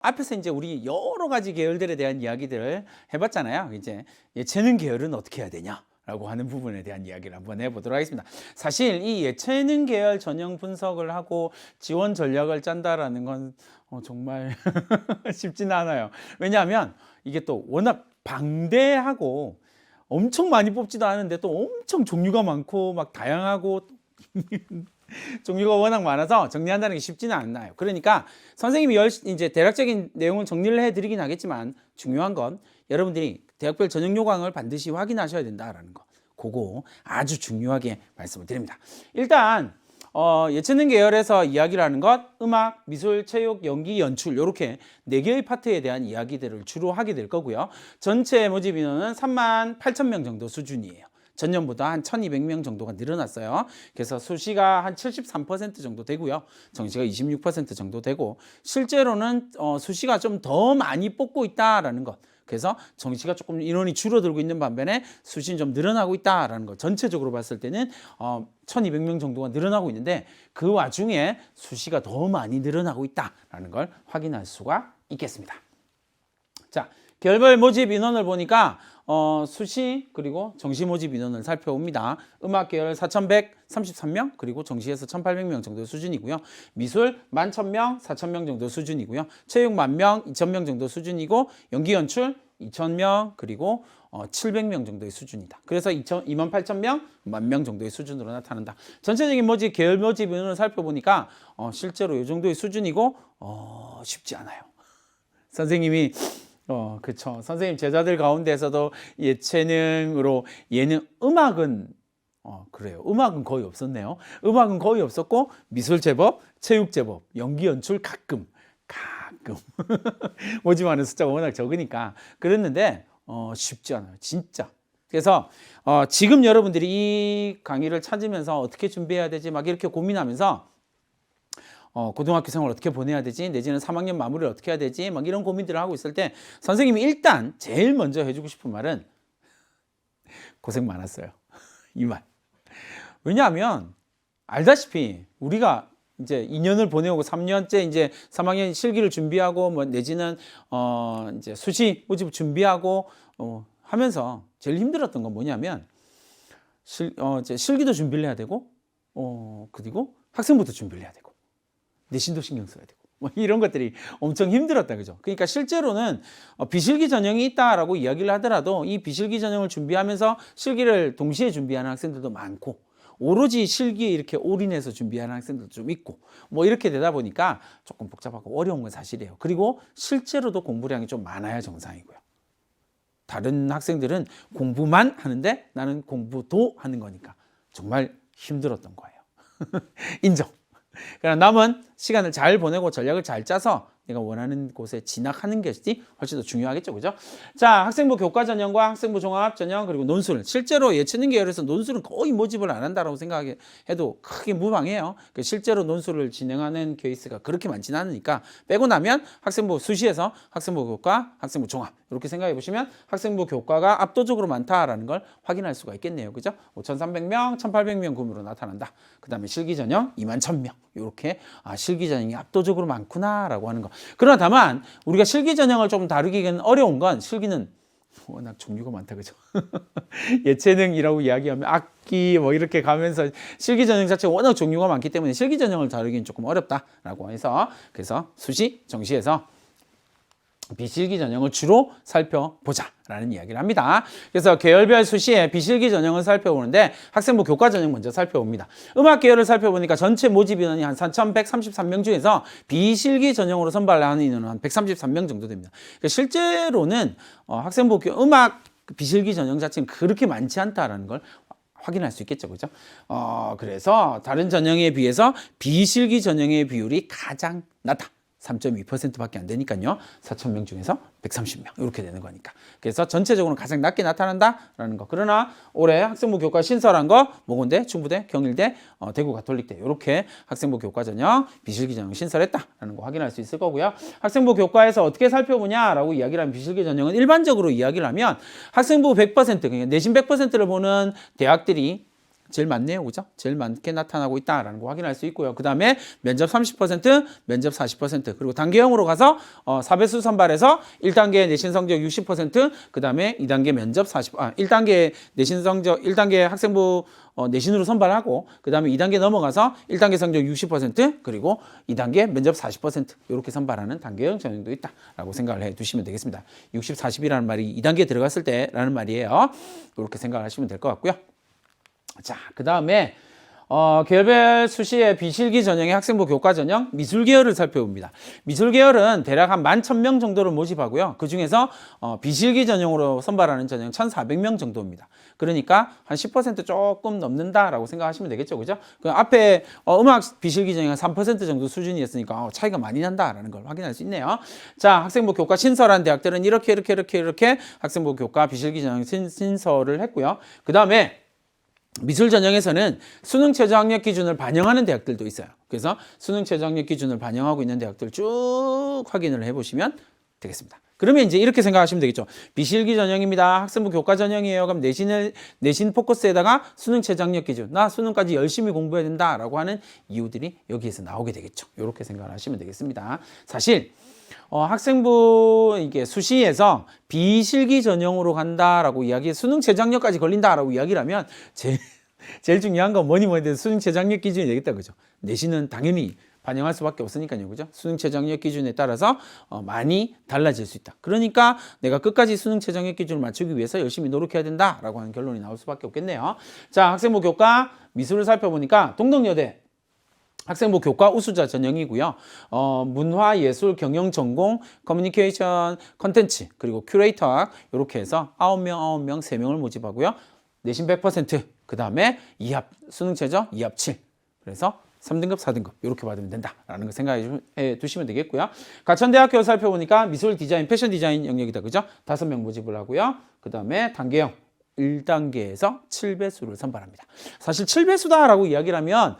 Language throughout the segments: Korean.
앞에서 이제 우리 여러 가지 계열들에 대한 이야기들을 해봤잖아요. 이제 예체능 계열은 어떻게 해야 되냐라고 하는 부분에 대한 이야기를 한번 해보도록 하겠습니다. 사실 이 예체능 계열 전형 분석을 하고 지원 전략을 짠다라는 건 정말 쉽지는 않아요. 왜냐하면 이게 또 워낙 방대하고 엄청 많이 뽑지도 않은데 또 엄청 종류가 많고 막 다양하고 종류가 워낙 많아서 정리한다는 게 쉽지는 않나요. 그러니까 선생님이 이제 대략적인 내용을 정리를 해드리긴 하겠지만 중요한 건 여러분들이 대학별 전형 요강을 반드시 확인하셔야 된다라는 거. 그거 아주 중요하게 말씀을 드립니다. 일단 예체능 계열에서 이야기를 하는 것 음악, 미술, 체육, 연기, 연출 이렇게 4개의 파트에 대한 이야기들을 주로 하게 될 거고요. 전체 모집 인원은 38,000명 정도 수준이에요. 전년보다 한 1,200명 정도가 늘어났어요. 그래서 수시가 한 73% 정도 되고요. 정시가 26% 정도 되고 실제로는 수시가 좀 더 많이 뽑고 있다라는 것. 그래서 정시가 조금 인원이 줄어들고 있는 반면에 수시는 좀 늘어나고 있다라는 것. 전체적으로 봤을 때는 1,200명 정도가 늘어나고 있는데 그 와중에 수시가 더 많이 늘어나고 있다라는 걸 확인할 수가 있겠습니다. 자, 계열별 모집 인원을 보니까 수시 그리고 정시 모집 인원을 살펴봅니다. 음악 계열 4,133명 그리고 정시에서 1,800명 정도 수준이고요. 미술 11,000명, 4,000명 정도 수준이고요. 체육 10,000명, 2,000명 정도 수준이고 연기 연출 2,000명 그리고 700명 정도의 수준이다. 그래서 28,000명, 10,000명 정도의 수준으로 나타난다. 전체적인 모집, 계열 모집 인원을 살펴보니까 실제로 이 정도의 수준이고 쉽지 않아요. 선생님이 그쵸. 선생님 제자들 가운데서도 예체능으로 예능, 음악은 그래요. 음악은 거의 없었네요. 음악은 거의 없었고 미술 제법, 체육 제법, 연기 연출 가끔 모집하는 숫자가 워낙 적으니까 그랬는데 쉽지 않아요. 진짜. 그래서 지금 여러분들이 이 강의를 찾으면서 어떻게 준비해야 되지 막 이렇게 고민하면서 고등학교 생활 어떻게 보내야 되지? 내지는 3학년 마무리를 어떻게 해야 되지? 막 이런 고민들을 하고 있을 때 선생님이 일단 제일 먼저 해주고 싶은 말은 고생 많았어요. 이 말. 왜냐하면 알다시피 우리가 이제 2년을 보내오고 3년째 이제 3학년 실기를 준비하고 뭐 내지는 이제 수시 모집을 준비하고 하면서 제일 힘들었던 건 뭐냐면 실기도 준비를 해야 되고 그리고 학생부도 준비를 해야 되고 내신도 신경 써야 되고 뭐 이런 것들이 엄청 힘들었다 그죠. 그러니까 실제로는 비실기 전형이 있다라고 이야기를 하더라도 이 비실기 전형을 준비하면서 실기를 동시에 준비하는 학생들도 많고 오로지 실기에 이렇게 올인해서 준비하는 학생들도 좀 있고 뭐 이렇게 되다 보니까 조금 복잡하고 어려운 건 사실이에요. 그리고 실제로도 공부량이 좀 많아야 정상이고요. 다른 학생들은 공부만 하는데 나는 공부도 하는 거니까 정말 힘들었던 거예요. 인정. 그러나 남은 시간을 잘 보내고 전략을 잘 짜서 내가 원하는 곳에 진학하는 것이 훨씬 더 중요하겠죠. 그죠? 자, 학생부 교과 전형과 학생부 종합 전형 그리고 논술. 실제로 예체능 계열에서 논술은 거의 모집을 안 한다고 생각해도 크게 무방해요. 실제로 논술을 진행하는 케이스가 그렇게 많지는 않으니까 빼고 나면 학생부 수시에서 학생부 교과, 학생부 종합 이렇게 생각해 보시면 학생부 교과가 압도적으로 많다라는 걸 확인할 수가 있겠네요. 그죠? 5,300명, 1,800명 구미로 나타난다. 그 다음에 실기 전형 21,000명. 이렇게 실기 전형이 압도적으로 많구나라고 하는 거. 그러나 다만 우리가 실기 전형을 좀 다루기는 어려운 건 실기는 워낙 종류가 많다 그죠. 예체능이라고 이야기하면 악기 뭐 이렇게 가면서 실기 전형 자체가 워낙 종류가 많기 때문에 실기 전형을 다루기는 조금 어렵다라고 해서 그래서 수시 정시에서 비실기 전형을 주로 살펴보자라는 이야기를 합니다. 그래서 계열별 수시에 비실기 전형을 살펴보는데 학생부 교과 전형 먼저 살펴봅니다. 음악 계열을 살펴보니까 전체 모집 인원이 한 4,133명 중에서 비실기 전형으로 선발하는 인원은 한 133명 정도 됩니다. 그러니까 실제로는 학생부 음악 비실기 전형 자체는 그렇게 많지 않다라는 걸 확인할 수 있겠죠. 그죠? 그래서 다른 전형에 비해서 비실기 전형의 비율이 가장 낮다. 3.2%밖에 안 되니까요. 4,000명 중에서 130명 이렇게 되는 거니까. 그래서 전체적으로 가장 낮게 나타난다라는 거. 그러나 올해 학생부 교과 신설한 거 모건대, 충북대, 경일대, 대구 가톨릭대 이렇게 학생부 교과 전형, 비실기 전형 신설했다라는 거 확인할 수 있을 거고요. 학생부 교과에서 어떻게 살펴보냐라고 이야기를 하면 비실기 전형은 일반적으로 이야기를 하면 학생부 100% 그러니까 내신 100%를 보는 대학들이 제일 많네요. 그죠? 제일 많게 나타나고 있다라는 거 확인할 수 있고요. 그 다음에 면접 30%, 면접 40%, 그리고 단계형으로 가서 4배수 선발해서 1단계 내신 성적 60%, 그 다음에 2단계 면접 1단계 내신 성적, 1단계 학생부 내신으로 선발하고, 그 다음에 2단계 넘어가서 1단계 성적 60%, 그리고 2단계 면접 40% 이렇게 선발하는 단계형 전형도 있다라고 생각을 해 두시면 되겠습니다. 60, 40이라는 말이 2단계 들어갔을 때라는 말이에요. 이렇게 생각을 하시면 될 것 같고요. 자, 그 다음에 계열별 수시의 비실기 전형의 학생부 교과 전형 미술 계열을 살펴봅니다. 미술 계열은 대략 한 11,000명 정도를 모집하고요. 그 중에서 비실기 전형으로 선발하는 전형 1,400명 정도입니다. 그러니까 한 10% 조금 넘는다라고 생각하시면 되겠죠, 그죠? 그 앞에 음악 비실기 전형 한 3% 정도 수준이었으니까 차이가 많이 난다라는 걸 확인할 수 있네요. 자, 학생부 교과 신설한 대학들은 이렇게 학생부 교과 비실기 전형 신설을 했고요. 그 다음에 미술 전형에서는 수능 최저 학력 기준을 반영하는 대학들도 있어요. 그래서 수능 최저 학력 기준을 반영하고 있는 대학들 쭉 확인을 해보시면 되겠습니다. 그러면 이제 이렇게 생각하시면 되겠죠. 비실기 전형입니다. 학생부 교과 전형이에요. 그럼 내신 포커스에다가 수능 최저 학력 기준, 나 수능까지 열심히 공부해야 된다라고 하는 이유들이 여기에서 나오게 되겠죠. 이렇게 생각을 하시면 되겠습니다. 사실 학생부 이게 수시에서 비실기 전형으로 간다라고 수능 최저 학력까지 걸린다라고 이야기를 하면 제일 중요한 건 뭐니 해도 수능 최저 학력 기준이 되겠다, 그죠? 내신은 당연히 반영할 수밖에 없으니까요, 그죠? 수능 최저 학력 기준에 따라서 많이 달라질 수 있다. 그러니까 내가 끝까지 수능 최저 학력 기준을 맞추기 위해서 열심히 노력해야 된다라고 하는 결론이 나올 수밖에 없겠네요. 자, 학생부 교과 미술을 살펴보니까 동덕여대 학생부 교과 우수자 전형이고요. 문화, 예술, 경영 전공, 커뮤니케이션, 컨텐츠, 그리고 큐레이터학 이렇게 해서 9명, 3명을 모집하고요. 내신 100%, 그 다음에 2합, 수능 최저 2합 7. 그래서 3등급, 4등급 이렇게 받으면 된다라는 거 생각해 두시면 되겠고요. 가천대학교 살펴보니까 미술 디자인, 패션 디자인 영역이다, 그죠? 5명 모집을 하고요. 그 다음에 단계형 1단계에서 7배수를 선발합니다. 사실 7배수다라고 이야기를 하면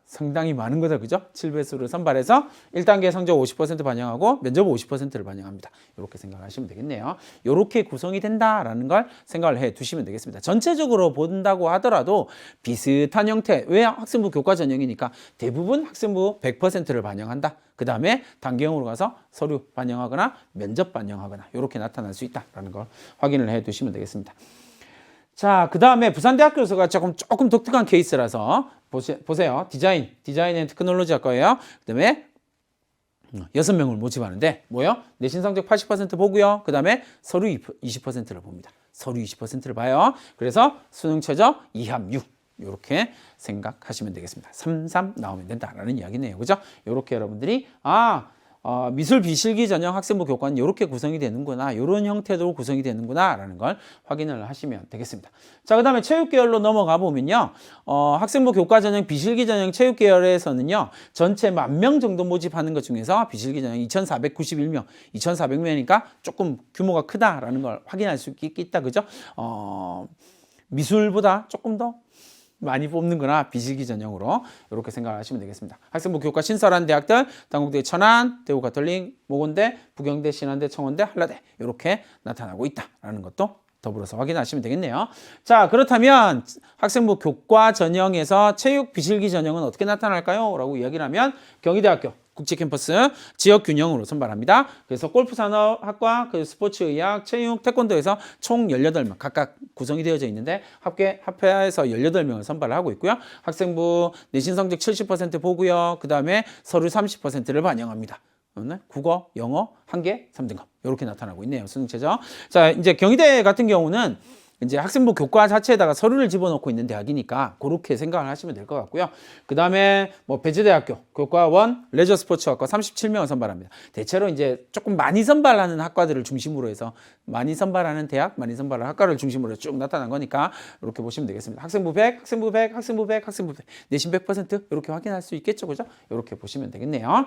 상당히 많은 거다, 그죠? 7배수를 선발해서 1단계 성적 50% 반영하고 면접 50%를 반영합니다. 이렇게 생각하시면 되겠네요. 이렇게 구성이 된다라는 걸 생각을 해 두시면 되겠습니다. 전체적으로 본다고 하더라도 비슷한 형태, 왜 학생부 교과 전형이니까 대부분 학생부 100%를 반영한다. 그 다음에 단계형으로 가서 서류 반영하거나 면접 반영하거나 이렇게 나타날 수 있다라는 걸 확인을 해 두시면 되겠습니다. 자, 그 다음에 부산대학교에서가 조금 독특한 케이스라서 보세요. 디자인 앤 테크놀로지 학과예요. 그 다음에 6명을 모집하는데 뭐요? 내신 성적 80% 보고요. 그 다음에 서류 20%를 봅니다. 서류 20%를 봐요. 그래서 수능 최저 2합 6 이렇게 생각하시면 되겠습니다. 3 나오면 된다라는 이야기네요. 그죠? 이렇게 여러분들이 미술 비실기 전형 학생부 교과는 이렇게 구성이 되는구나, 이런 형태로 구성이 되는구나 라는 걸 확인을 하시면 되겠습니다. 자, 그 다음에 체육계열로 넘어가 보면요, 학생부 교과 전형 비실기 전형 체육계열에서는요, 전체 10,000명 정도 모집하는 것 중에서 비실기 전형 2,491명, 2,400명이니까 조금 규모가 크다라는 걸 확인할 수 있다, 그죠? 미술보다 조금 더 많이 뽑는구나, 비실기 전형으로 이렇게 생각하시면 되겠습니다. 학생부 교과 신설한 대학들 당국대 천안, 대구가톨릭, 모건대, 부경대, 신한대, 청원대, 한라대 이렇게 나타나고 있다라는 것도 더불어서 확인하시면 되겠네요. 자, 그렇다면 학생부 교과 전형에서 체육 비실기 전형은 어떻게 나타날까요? 라고 이야기를 하면 경희대학교 국제캠퍼스 지역균형으로 선발합니다. 그래서 골프산업학과, 스포츠의학, 체육, 태권도에서 총 18명 각각 구성이 되어져 있는데 합해서 18명을 선발을 하고 있고요. 학생부 내신 성적 70% 보고요. 그 다음에 서류 30%를 반영합니다. 국어, 영어 1개, 3등급 이렇게 나타나고 있네요. 수능 최저. 자, 이제 경희대 같은 경우는 이제 학생부 교과 자체에다가 서류를 집어넣고 있는 대학이니까 그렇게 생각을 하시면 될 것 같고요. 그 다음에 배재대학교 교과원 레저 스포츠학과 37명을 선발합니다. 대체로 이제 조금 많이 선발하는 학과들을 중심으로 해서 많이 선발하는 대학, 많이 선발하는 학과를 중심으로 쭉 나타난 거니까 이렇게 보시면 되겠습니다. 학생부 100, 학생부 100, 학생부 100, 학생부 100, 내신 100% 이렇게 확인할 수 있겠죠, 그죠? 이렇게 보시면 되겠네요.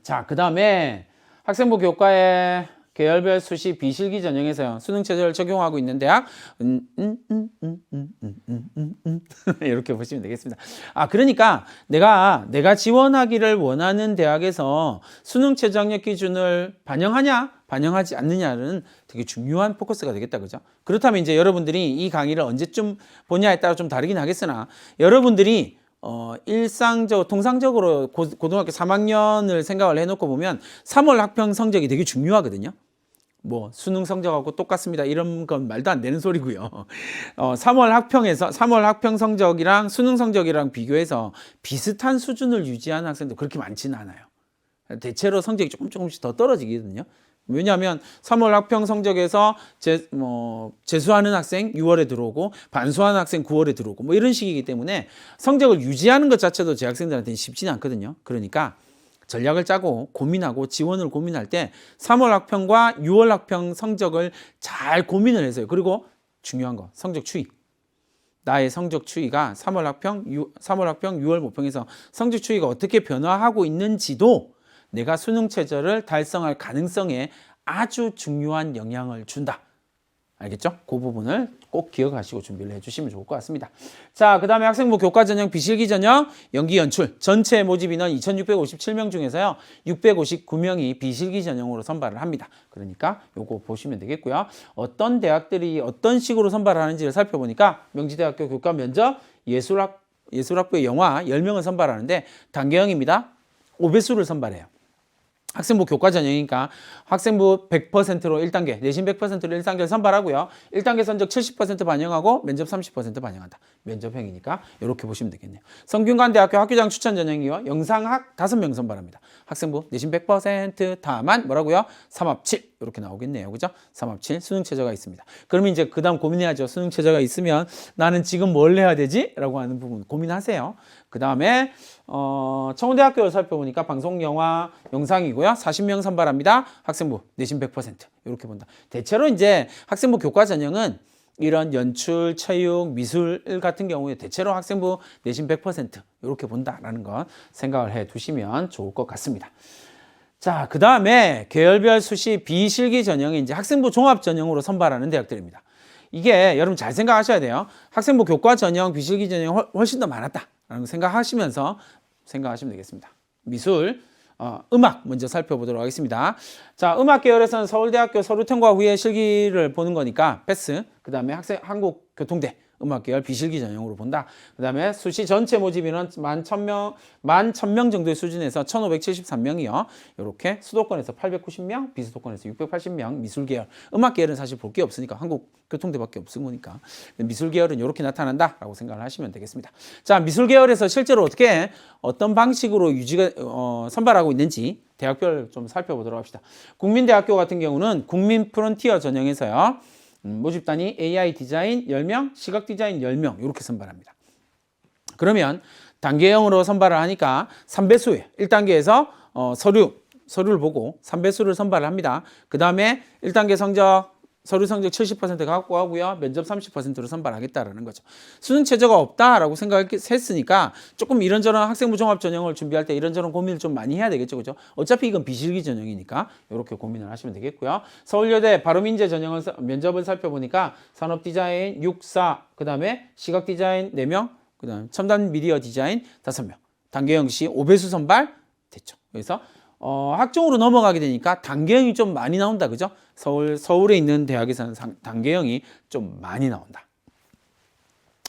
자, 그 다음에 학생부 교과의 계열별 수시 비실기 전형에서 수능 체제를 적용하고 있는 대학 이렇게 보시면 되겠습니다. 그러니까 내가 지원하기를 원하는 대학에서 수능 최저학력 기준을 반영하냐 반영하지 않느냐는 되게 중요한 포커스가 되겠다, 그죠? 그렇다면 이제 여러분들이 이 강의를 언제쯤 보냐에 따라 좀 다르긴 하겠으나 여러분들이 통상적으로 고등학교 3학년을 생각을 해놓고 보면 3월 학평 성적이 되게 중요하거든요. 뭐 수능 성적하고 똑같습니다. 이런 건 말도 안 되는 소리고요. 3월 학평 성적이랑 수능 성적이랑 비교해서 비슷한 수준을 유지하는 학생도 그렇게 많지는 않아요. 대체로 성적이 조금씩 더 떨어지거든요. 왜냐하면 3월 학평 성적에서 재수하는 학생 6월에 들어오고 반수하는 학생 9월에 들어오고 뭐 이런 식이기 때문에 성적을 유지하는 것 자체도 제 학생들한테는 쉽지는 않거든요. 그러니까 전략을 짜고 고민하고 지원을 고민할 때 3월 학평과 6월 학평 성적을 잘 고민을 해서요. 그리고 중요한 거 성적 추이. 나의 성적 추이가 3월 학평, 6월 모평에서 성적 추이가 어떻게 변화하고 있는지도 내가 수능 최저를 달성할 가능성에 아주 중요한 영향을 준다. 알겠죠? 그 부분을 꼭 기억하시고 준비를 해주시면 좋을 것 같습니다. 자, 그 다음에 학생부 교과 전형, 비실기 전형, 연기 연출 전체 모집 인원 2,657명 중에서요 659명이 비실기 전형으로 선발을 합니다. 그러니까 요거 보시면 되겠고요. 어떤 대학들이 어떤 식으로 선발을 하는지를 살펴보니까 명지대학교 교과 면접 예술학부의 영화 10명을 선발하는데 단계형입니다. 5배수를 선발해요. 학생부 교과 전형이니까 학생부 100%로 1단계, 내신 100%로 1단계를 선발하고요. 1단계 성적 70% 반영하고 면접 30% 반영한다. 면접형이니까 이렇게 보시면 되겠네요. 성균관대학교 학교장 추천 전형이요. 영상학 5명 선발합니다. 학생부 내신 100% 다만 뭐라고요? 3합7 이렇게 나오겠네요. 그죠? 3합7 수능 최저가 있습니다. 그러면 이제 그 다음 고민해야죠. 수능 최저가 있으면 나는 지금 뭘 해야 되지? 라고 하는 부분 고민하세요. 그 다음에 청운대학교를 살펴보니까 방송, 영화, 영상이고요. 40명 선발합니다. 학생부 내신 100% 이렇게 본다. 대체로 이제 학생부 교과 전형은 이런 연출, 체육, 미술 같은 경우에 대체로 학생부 내신 100% 이렇게 본다라는 거 생각을 해 두시면 좋을 것 같습니다. 자, 그 다음에 계열별 수시 비실기 전형이 이제 학생부 종합 전형으로 선발하는 대학들입니다. 이게 여러분 잘 생각하셔야 돼요. 학생부 교과 전형, 비실기 전형이 훨씬 더 많았다라는 거 생각하시면서 생각하시면 되겠습니다. 미술, 음악 먼저 살펴보도록 하겠습니다. 자, 음악 계열에서는 서울대학교 서류 통과 후에 실기를 보는 거니까 패스. 그 다음에 한국교통대 음악 계열 비실기 전형으로 본다. 그 다음에 수시 전체 모집 인원 11,000명 정도의 수준에서 1,573명이요. 이렇게 수도권에서 890명, 비수도권에서 680명, 미술 계열. 음악 계열은 사실 볼 게 없으니까 한국교통대밖에 없으니까 미술 계열은 이렇게 나타난다라고 생각을 하시면 되겠습니다. 자, 미술 계열에서 실제로 어떤 방식으로 선발하고 있는지 대학별 좀 살펴보도록 합시다. 국민대학교 같은 경우는 국민 프론티어 전형에서요. 모집단이 AI 디자인 10명, 시각 디자인 10명 이렇게 선발합니다. 그러면 단계형으로 선발을 하니까 3배수예요. 1단계에서 서류를 보고 3배수를 선발을 합니다. 그 다음에 1단계 서류 성적 70% 갖고 하고요. 면접 30%로 선발하겠다라는 거죠. 수능 최저가 없다라고 생각했으니까 조금 이런저런 학생부 종합 전형을 준비할 때 이런저런 고민을 좀 많이 해야 되겠죠. 그죠? 어차피 이건 비실기 전형이니까 이렇게 고민을 하시면 되겠고요. 서울여대 바로민재 전형을 면접을 살펴보니까 산업 디자인 64, 그 다음에 시각 디자인 4명, 그 다음에 첨단 미디어 디자인 5명. 단계형 시 5배수 선발 됐죠. 그래서 학종으로 넘어가게 되니까 단계형이 좀 많이 나온다. 그죠? 서울에 있는 대학에서는 단계형이 좀 많이 나온다.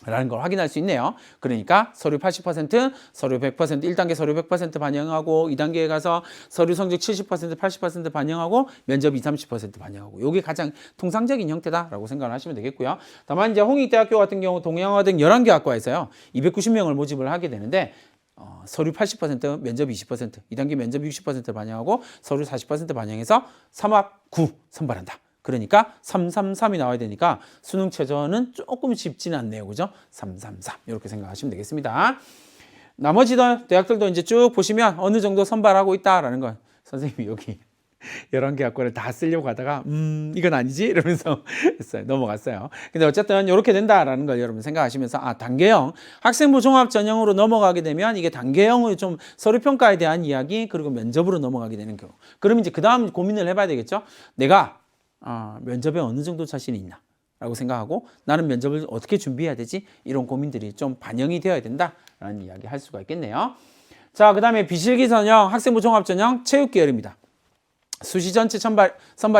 라는 걸 확인할 수 있네요. 그러니까 서류 80%, 서류 100%, 1단계 서류 100% 반영하고 2단계에 가서 서류 성적 70%, 80% 반영하고 면접 20, 30% 반영하고 이게 가장 통상적인 형태다라고 생각을 하시면 되겠고요. 다만 이제 홍익대학교 같은 경우 동양화 등 11개 학과에서요. 290명을 모집을 하게 되는데 서류 80%, 면접 20%, 2단계 면접 60% 반영하고 서류 40% 반영해서 3합 9 선발한다. 그러니까 333이 나와야 되니까 수능 최저는 조금 쉽지는 않네요. 그죠? 333 이렇게 생각하시면 되겠습니다. 나머지 대학들도 이제 쭉 보시면 어느 정도 선발하고 있다라는 걸 선생님이 여기 11개 학과를 다 쓰려고 하다가 이건 아니지 이러면서 했어요. 넘어갔어요. 근데 어쨌든 이렇게 된다라는 걸 여러분 생각하시면서 단계형 학생부 종합 전형으로 넘어가게 되면 이게 단계형의 좀 서류 평가에 대한 이야기 그리고 면접으로 넘어가게 되는 경우. 그럼 이제 그다음 고민을 해봐야 되겠죠. 내가 면접에 어느 정도 자신이 있나? 라고 생각하고 나는 면접을 어떻게 준비해야 되지? 이런 고민들이 좀 반영이 되어야 된다라는 이야기 할 수가 있겠네요. 자, 그 다음에 비실기 전형, 학생부 종합 전형, 체육 계열입니다. 수시 전체 선발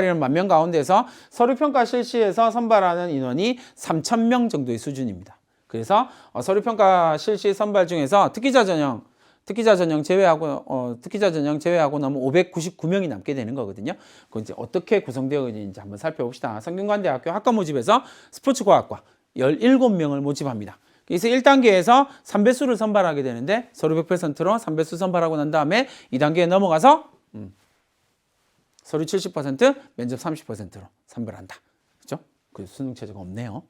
인원 10,000명 가운데서 서류평가 실시에서 선발하는 인원이 3,000명 정도의 수준입니다. 그래서 서류평가 실시 선발 중에서 특기자 전형 제외하고 나면 599명이 남게 되는 거거든요. 그건 이제 어떻게 구성되어 있는지 한번 살펴봅시다. 성균관대학교 학과 모집에서 스포츠과학과 17명을 모집합니다. 그래서 1단계에서 3배수를 선발하게 되는데 서류 100%로 3배수 선발하고 난 다음에 2단계에 넘어가서 서류 70%, 면접 30%로 선발한다. 그렇죠? 그 수능 체제가 없네요.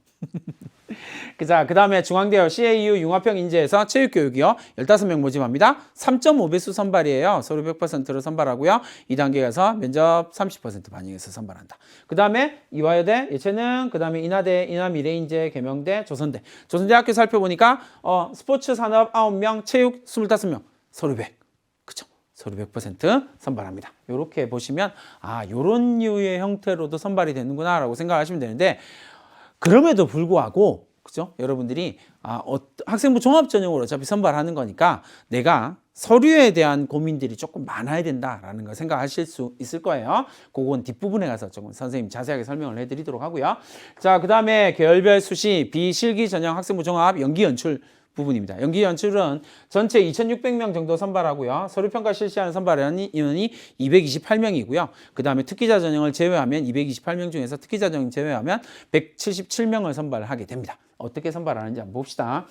자, 그 다음에 중앙대여 CAU 융합형 인재에서 체육교육이요. 15명 모집합니다. 3.5배수 선발이에요. 서류 100%로 선발하고요. 2단계 가서 면접 30% 반영해서 선발한다. 그 다음에 이화여대, 예체능, 그 다음에 인하대, 인하미래인재, 계명대, 조선대. 조선대학교 살펴보니까 스포츠 산업 9명, 체육 25명, 서류 100. 그쵸? 서류 100% 선발합니다. 이렇게 보시면 요런 류의 형태로도 선발이 되는구나 라고 생각하시면 되는데 그럼에도 불구하고 그죠? 여러분들이 학생부 종합 전형으로 어차피 선발하는 거니까 내가 서류에 대한 고민들이 조금 많아야 된다라는 걸 생각하실 수 있을 거예요. 그건 뒷부분에 가서 조금 선생님 자세하게 설명을 해드리도록 하고요. 자, 그 다음에 계열별 수시 비실기 전형 학생부 종합 연기 연출 부분입니다. 연기 연출은 전체 2,600명 정도 선발하고요. 서류평가 실시하는 선발 인원이 228명이고요. 그 다음에 특기자 전형을 제외하면 228명 중에서 특기자 전형 제외하면 177명을 선발하게 됩니다. 어떻게 선발하는지 한번 봅시다.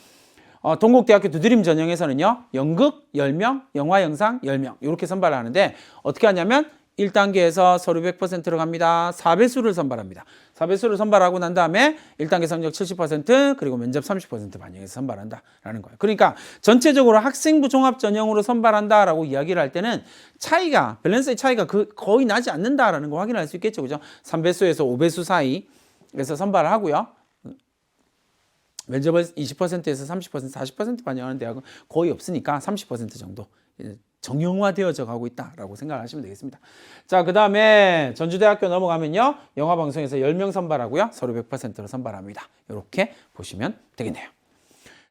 동국대학교 두드림 전형에서는요. 연극 10명, 영화 영상 10명 이렇게 선발을 하는데 어떻게 하냐면 1단계에서 서류 100%로 갑니다. 4배수를 선발합니다. 4배수를 선발하고 난 다음에 1단계 성적 70% 그리고 면접 30% 반영해서 선발한다라는 거예요. 그러니까 전체적으로 학생부 종합 전형으로 선발한다라고 이야기를 할 때는 차이가 밸런스의 차이가 거의 나지 않는다라는 걸 확인할 수 있겠죠. 그죠? 3배수에서 5배수 사이에서 선발을 하고요. 면접을 20%에서 30%, 40% 반영하는 대학은 거의 없으니까 30% 정도 정형화되어져 가고 있다라고 생각하시면 되겠습니다. 자, 그 다음에 전주대학교 넘어가면요. 영화방송에서 10명 선발하고요. 서류 100%로 선발합니다. 이렇게 보시면 되겠네요.